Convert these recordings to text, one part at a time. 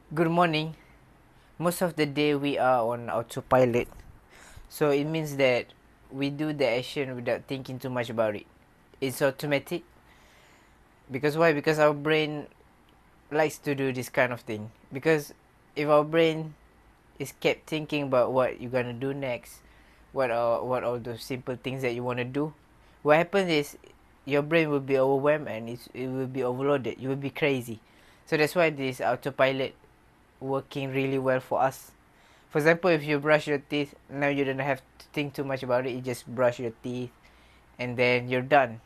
Good morning. Most of the day we are on autopilot. So it means that we do the action without thinking too much about it. It's automatic. Because why? Because our brain likes to do this kind of thing. Because if our brain is kept thinking about what you're gonna do next, what all those simple things that you wanna do, what happens is your brain will be overwhelmed and it will be overloaded. You will be crazy. So that's why this autopilot working really well for us. For example, if you brush your teeth, now you don't have to think too much about it. You just brush your teeth and then you're done.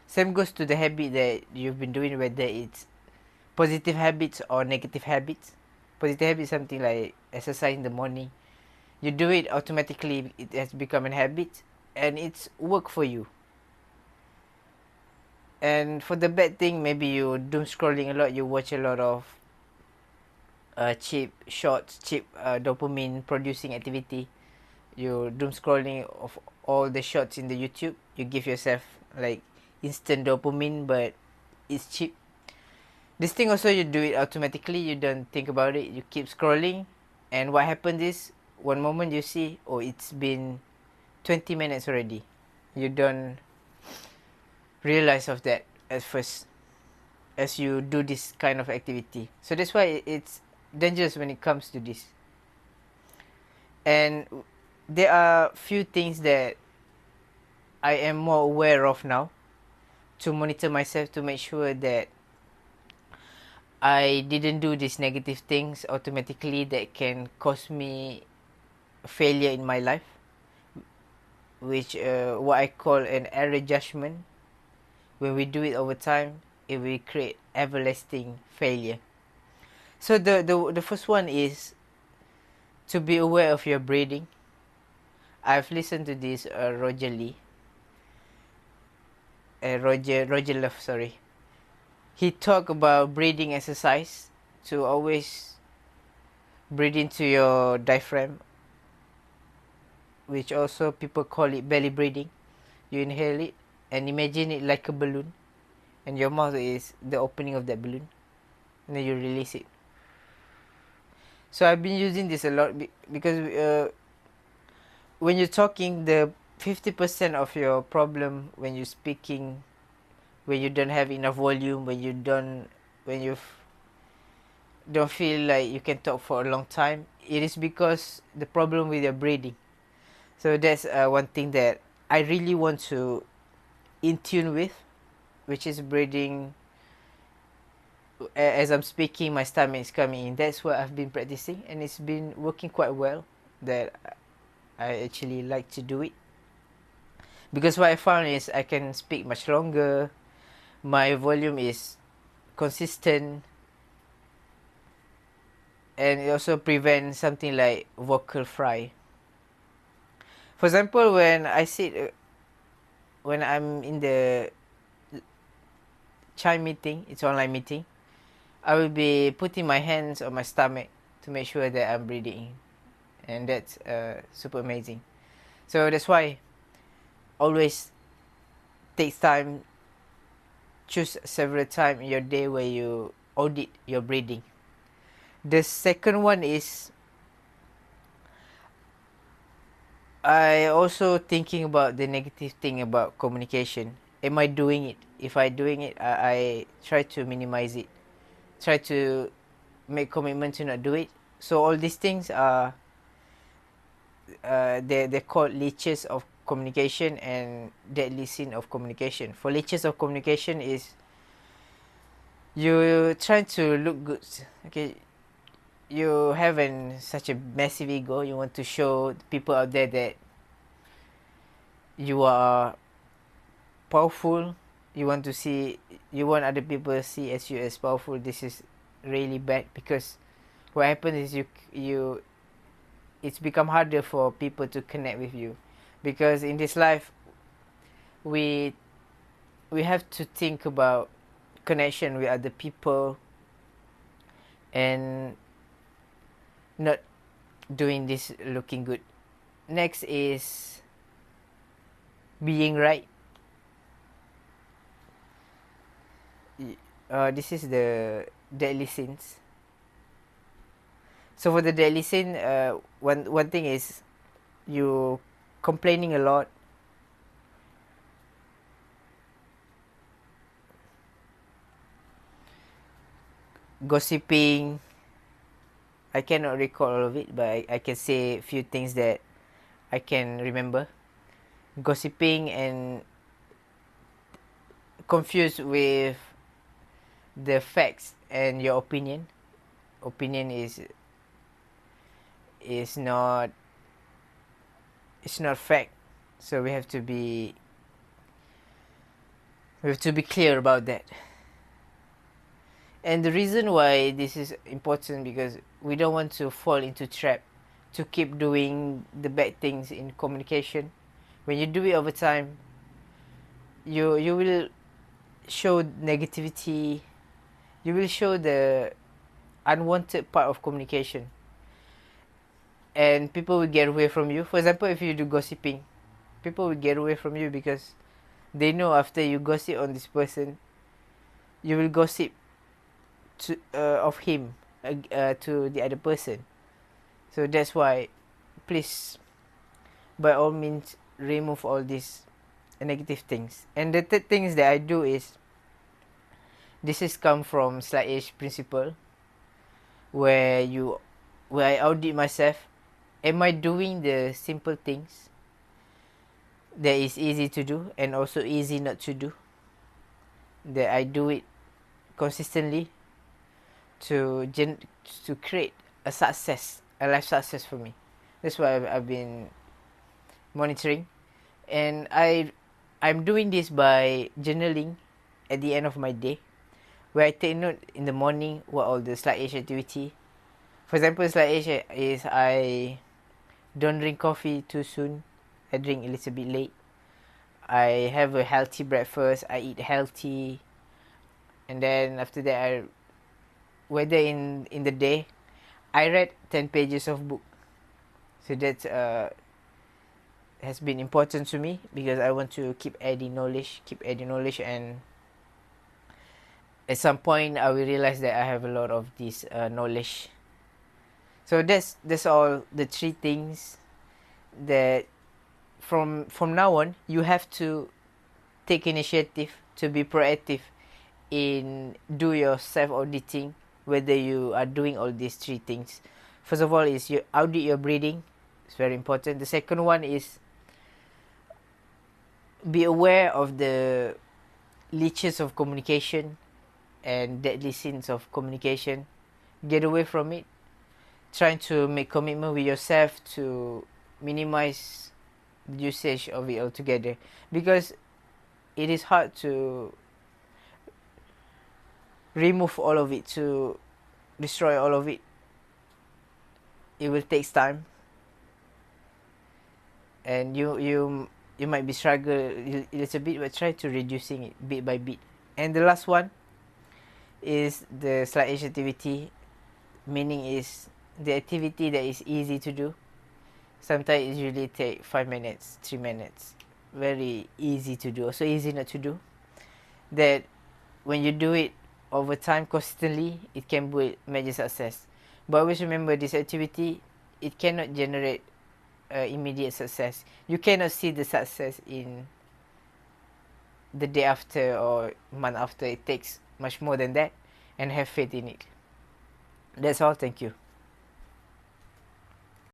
Same goes to the habit that you've been doing, whether it's positive habits or negative habits. Positive habits, something like exercise in the morning. You do it automatically, it has become a habit and it's work for you. And for the bad thing, maybe you doom scrolling a lot, you watch a lot of cheap shorts, cheap dopamine producing activity. You doom scrolling of all the shots in the YouTube. You give yourself like instant dopamine, but it's cheap. This thing also you do it automatically. You don't think about it. You keep scrolling, and what happens is one moment you see, oh, it's been 20 minutes already. You don't realize of that at first as you do this kind of activity. So that's why it's dangerous when it comes to this. And there are few things that I am more aware of now to monitor myself to make sure that I didn't do these negative things automatically that can cause me failure in my life, which what I call an error judgment. When we do it over time, it will create everlasting failure. So the first one is to be aware of your breathing. I've listened to this Roger Lee, Roger Love, sorry. He talked about breathing exercise to always breathe into your diaphragm, which also people call it belly breathing. You inhale it and imagine it like a balloon, and your mouth is the opening of that balloon, and then you release it. So I've been using this a lot because when you're talking, the 50% of your problem when you're speaking, when you don't have enough volume, when you don't feel like you can talk for a long time, it is because the problem with your breathing. So that's one thing that I really want to in tune with, which is breathing. As I'm speaking, my stomach is coming in. That's what I've been practicing, and it's been working quite well. That I actually like to do it because what I found is I can speak much longer. My volume is consistent, and it also prevents something like vocal fry. For example, when I'm in the Chime meeting, it's online meeting, I will be putting my hands on my stomach to make sure that I'm breathing in. And that's super amazing. So that's why always take time, choose several times in your day where you audit your breathing. The second one is I also thinking about the negative thing about communication. Am I doing it? If I doing it, I try to minimize it. Try to make commitment to not do it. So all these things are they're called leeches of communication and deadly sin of communication. For leeches of communication is you trying to look good. Okay, you have such a massive ego. You want to show people out there that you are powerful. You want other people to see as you as powerful. This is really bad because what happens is you it's become harder for people to connect with you because in this life we have to think about connection with other people and not doing this looking good. Next is being right. This is the deadly sins. So for the deadly sin, one thing is you complaining a lot, gossiping. I cannot recall all of it, but I can say a few things that I can remember. Gossiping and confused with the facts and your opinion. Opinion is not, it's not fact. So we have to be clear about that. And the reason why this is important, because we don't want to fall into trap to keep doing the bad things in communication. When you do it over time, you will show negativity, you will show the unwanted part of communication, and people will get away from you. For example, if you do gossiping, people will get away from you because they know after you gossip on this person, you will gossip to of him to the other person. So that's why, please, by all means, remove all these negative things. And the third things that I do is, this is come from Slight Edge principle, where I audit myself. Am I doing the simple things that is easy to do and also easy not to do? That I do it consistently to create a success, a life success for me. That's why I've been monitoring, and I'm doing this by journaling at the end of my day, where I take note in the morning what all the Slight Edge activity. For example, Slight Edge is I don't drink coffee too soon. I drink a little bit late. I have a healthy breakfast. I eat healthy, and then after that, whether in the day, I read 10 pages of book. So that has been important to me, because I want to keep adding knowledge, and at some point I will realize that I have a lot of this knowledge. So that's all the three things that from now on you have to take initiative to be proactive in do your self auditing, whether you are doing all these three things. First of all is you audit your breathing. It's very important. The second one is be aware of the leeches of communication and deadly sins of communication. Get away from it. Trying to make commitment with yourself to minimize the usage of it altogether, because it is hard to remove all of it, to destroy all of it. It will take time, and you might be struggle a little bit, but try to reducing it bit by bit. And the last one is the Slight Edge activity, meaning is the activity that is easy to do. Sometimes it usually take 5 minutes, 3 minutes. Very easy to do, also easy not to do. That when you do it over time constantly, it can build major success. But always remember, this activity, it cannot generate immediate success. You cannot see the success in the day after or month after. It takes much more than that, and have faith in it. That's all. Thank you.